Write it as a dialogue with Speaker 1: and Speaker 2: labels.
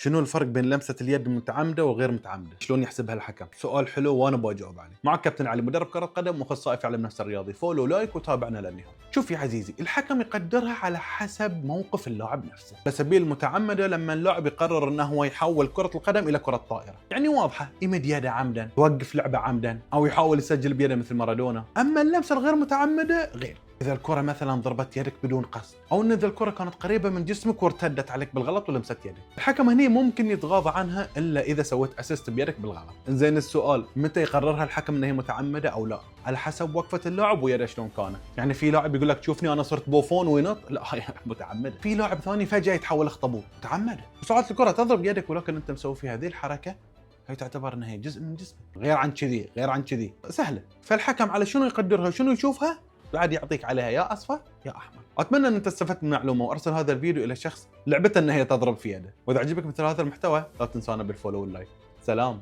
Speaker 1: شنو الفرق بين لمسة اليد المتعمدة وغير متعمدة؟ شلون يحسبها الحكم؟ سؤال حلو وانا بجاوب عليه. معك كابتن علي مدرب كرة قدم واخصائي في علم النفس الرياضي، فولو لايك وتابعنا للنهاية. شوف يا عزيزي، الحكم يقدرها على حسب موقف اللاعب نفسه. على سبيل المتعمدة لما اللاعب يقرر انه هو يحول كرة القدم الى كرة طائرة، يعني واضحة، يمد يده عمدا، يوقف لعبة عمدا، او يحاول يسجل بيده مثل مارادونا. اما اللمسة الغير متعمدة غير. إذا الكرة مثلا ضربت يدك بدون قصد، أو إن إذا الكرة كانت قريبة من جسمك وارتدت عليك بالغلط ولمست يدك، الحكم هني ممكن يتغاضى عنها إلا إذا سويت أسيست بيدك بالغلط. إنزين السؤال، متى يقررها الحكم إن هي متعمدة أو لا؟ على حسب وقفة اللاعب ويده شلون كانت. يعني في لاعب يقول لك شوفني أنا صرت بوفون وينط، لا هاي متعمدة. في لاعب ثاني فجأة يتحول أخطبوط، متعمدة. ساعات الكرة تضرب يدك ولكن أنت مسوي في هذه الحركة، هي تعتبر انها جزء من جسمك. غير عن كذي، غير عن كذي، سهله. فالحكم على شنو يقدرها وشنو يشوفها بعد يعطيك عليها يا اصفر يا احمر. اتمنى ان انت استفدت من المعلومه، وارسل هذا الفيديو الى شخص لعبته ان هي تضرب في يده. واذا عجبك مثل هذا المحتوى لا تنسانا بالفولو واللايك. سلام.